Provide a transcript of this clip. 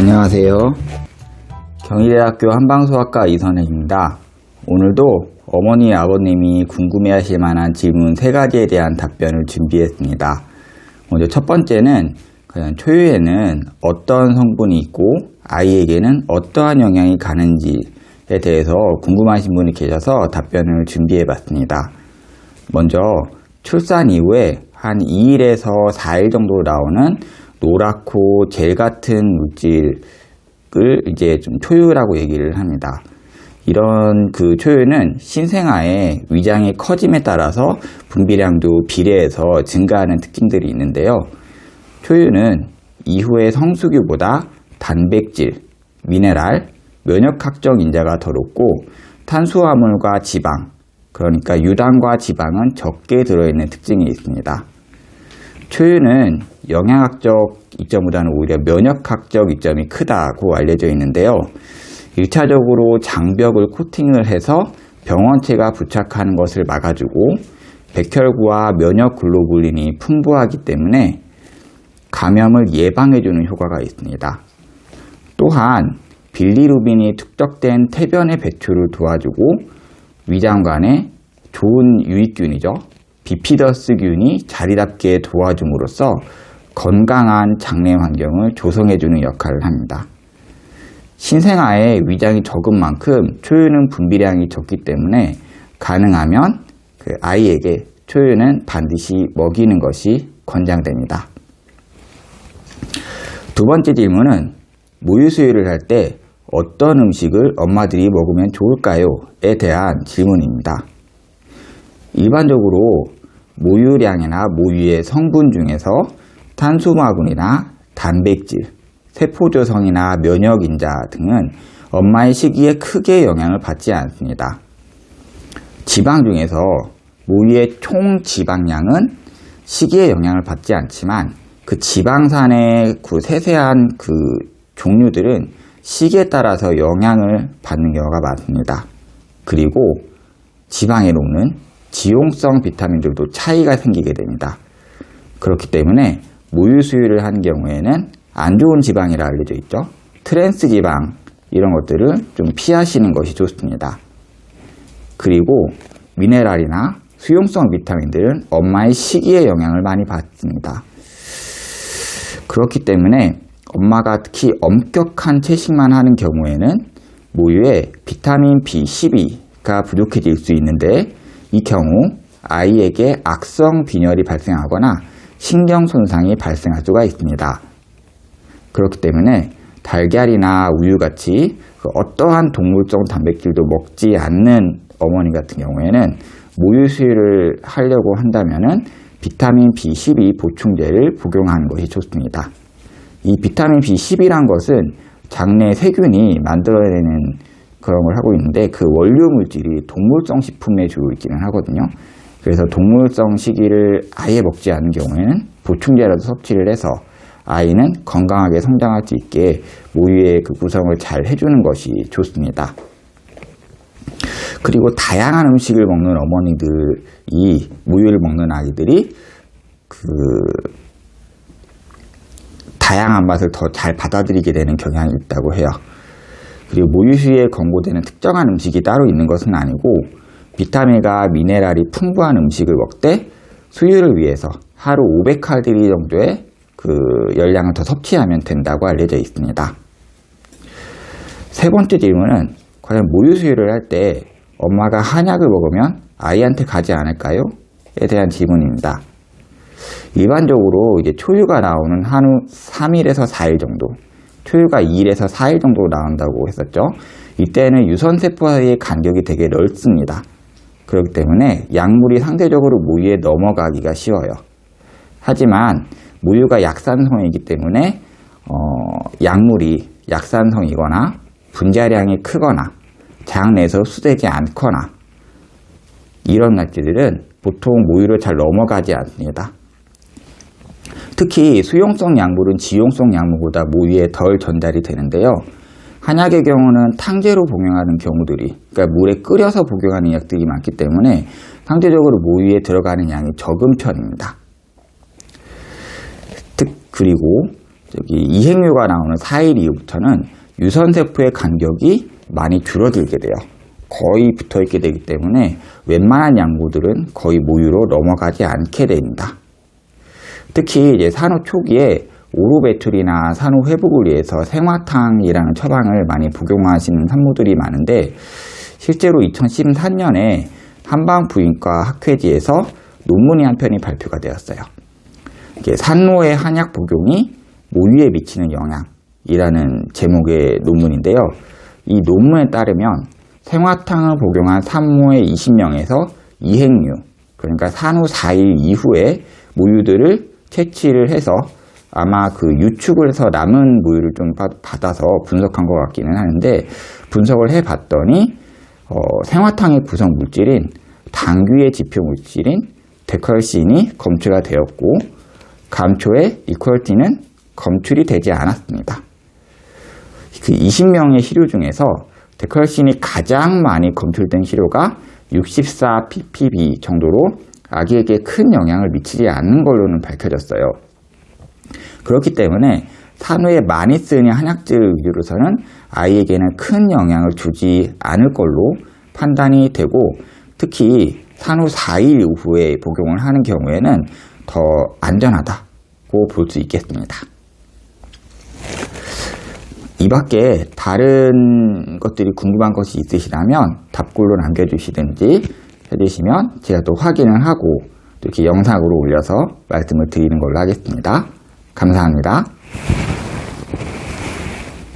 안녕하세요. 경희대학교 한방소아과 이선행입니다. 오늘도 어머니, 아버님이 궁금해하실 만한 질문 3가지에 대한 답변을 준비했습니다. 먼저 첫 번째는 과연 초유에는 어떤 성분이 있고 아이에게는 어떠한 영향이 가는지에 대해서 궁금하신 분이 계셔서 답변을 준비해봤습니다. 먼저 출산 이후에 한 2일에서 4일 정도 나오는 노랗고 젤 같은 물질을 이제 좀 초유라고 얘기를 합니다. 이런 그 초유는 신생아의 위장의 커짐에 따라서 분비량도 비례해서 증가하는 특징들이 있는데요. 초유는 이후의 성수기보다 단백질, 미네랄, 면역학적 인자가 더 높고 탄수화물과 지방, 그러니까 유당과 지방은 적게 들어있는 특징이 있습니다. 초유는 영양학적 이점보다는 오히려 면역학적 이점이 크다고 알려져 있는데요. 1차적으로 장벽을 코팅을 해서 병원체가 부착하는 것을 막아주고 백혈구와 면역 글로불린이 풍부하기 때문에 감염을 예방해주는 효과가 있습니다. 또한 빌리루빈이 축적된 태변의 배출을 도와주고 위장관에 좋은 유익균이죠. 비피더스균이 자리 잡게 도와줌으로써 건강한 장내 환경을 조성해주는 역할을 합니다. 신생아의 위장이 적은 만큼 초유는 분비량이 적기 때문에 가능하면 그 아이에게 초유는 반드시 먹이는 것이 권장됩니다. 두 번째 질문은 모유 수유를 할 때 어떤 음식을 엄마들이 먹으면 좋을까요?에 대한 질문입니다. 일반적으로 모유량이나 모유의 성분 중에서 탄수화물이나 단백질, 세포조성이나 면역인자 등은 엄마의 식이에 크게 영향을 받지 않습니다. 지방 중에서 모유의 총 지방량은 식이에 영향을 받지 않지만 그 지방산의 그 세세한 그 종류들은 식에 따라서 영향을 받는 경우가 많습니다. 그리고 지방에 녹는 지용성 비타민들도 차이가 생기게 됩니다. 그렇기 때문에 모유 수유를 하는 경우에는 안 좋은 지방이라 알려져 있죠. 트랜스 지방 이런 것들을 좀 피하시는 것이 좋습니다. 그리고 미네랄이나 수용성 비타민들은 엄마의 식이에 영향을 많이 받습니다. 그렇기 때문에 엄마가 특히 엄격한 채식만 하는 경우에는 모유에 비타민 B12가 부족해질 수 있는데 이 경우 아이에게 악성 빈혈이 발생하거나 신경 손상이 발생할 수가 있습니다. 그렇기 때문에 달걀이나 우유같이 어떠한 동물성 단백질도 먹지 않는 어머니 같은 경우에는 모유 수유를 하려고 한다면은 비타민 B12 보충제를 복용하는 것이 좋습니다. 이 비타민 B12란 것은 장내 세균이 만들어내는 그런 걸 하고 있는데 그 원료 물질이 동물성 식품에 주로 있기는 하거든요. 그래서 동물성 식이를 아예 먹지 않는 경우에는 보충제라도 섭취를 해서 아이는 건강하게 성장할 수 있게 모유의 그 구성을 잘 해주는 것이 좋습니다. 그리고 다양한 음식을 먹는 어머니들이 모유를 먹는 아이들이 그 다양한 맛을 더 잘 받아들이게 되는 경향이 있다고 해요. 그리고 모유 수유에 권고되는 특정한 음식이 따로 있는 것은 아니고 비타민과 미네랄이 풍부한 음식을 먹되 수유를 위해서 하루 500칼로리 정도의 그 열량을 더 섭취하면 된다고 알려져 있습니다. 세 번째 질문은 과연 모유 수유를 할 때 엄마가 한약을 먹으면 아이한테 가지 않을까요? 에 대한 질문입니다. 일반적으로 이제 초유가 나오는 한 후 3일에서 4일 정도, 초유가 2일에서 4일 정도 나온다고 했었죠. 이때는 유선세포 사이의 간격이 되게 넓습니다. 그렇기 때문에 약물이 상대적으로 모유에 넘어가기가 쉬워요. 하지만 모유가 약산성이기 때문에 약물이 약산성이거나 분자량이 크거나 장 내에서 흡수되지 않거나 이런 약재들은 보통 모유를 잘 넘어가지 않습니다. 특히 수용성 약물은 지용성 약물보다 모유에 덜 전달이 되는데요. 한약의 경우는 탕제로 복용하는 경우들이, 그러니까 물에 끓여서 복용하는 약들이 많기 때문에 상대적으로 모유에 들어가는 양이 적은 편입니다. 그리고 이행류가 나오는 4일 이후부터는 유선세포의 간격이 많이 줄어들게 돼요. 거의 붙어 있게 되기 때문에 웬만한 양구들은 거의 모유로 넘어가지 않게 됩니다. 특히 이제 산후 초기에 오로 배출이나 산후 회복을 위해서 생화탕이라는 처방을 많이 복용하시는 산모들이 많은데, 실제로 2014년에 한방부인과 학회지에서 논문이 한 편이 발표가 되었어요. 산모의 한약 복용이 모유에 미치는 영향이라는 제목의 논문인데요. 이 논문에 따르면 생화탕을 복용한 산모의 20명에서 이행류, 그러니까 산후 4일 이후에 모유들을 채취를 해서 아마 그 유축을 해서 남은 모유를 좀 받아서 분석한 것 같기는 하는데, 분석을 해봤더니 생화탕의 구성 물질인 당귀의 지표 물질인 데컬신이 검출가 되었고, 감초의 리코알틴은 검출이 되지 않았습니다. 그 20명의 시료 중에서 데컬신이 가장 많이 검출된 시료가 64 ppb 정도로 아기에게 큰 영향을 미치지 않는 걸로는 밝혀졌어요. 그렇기 때문에 산후에 많이 쓰는 한약질 위주로서는 아이에게는 큰 영향을 주지 않을 걸로 판단이 되고, 특히 산후 4일 이후에 복용을 하는 경우에는 더 안전하다고 볼 수 있겠습니다. 이 밖에 다른 것들이 궁금한 것이 있으시다면 답글로 남겨주시든지 해주시면 제가 또 확인을 하고 또 이렇게 영상으로 올려서 말씀을 드리는 걸로 하겠습니다. 감사합니다.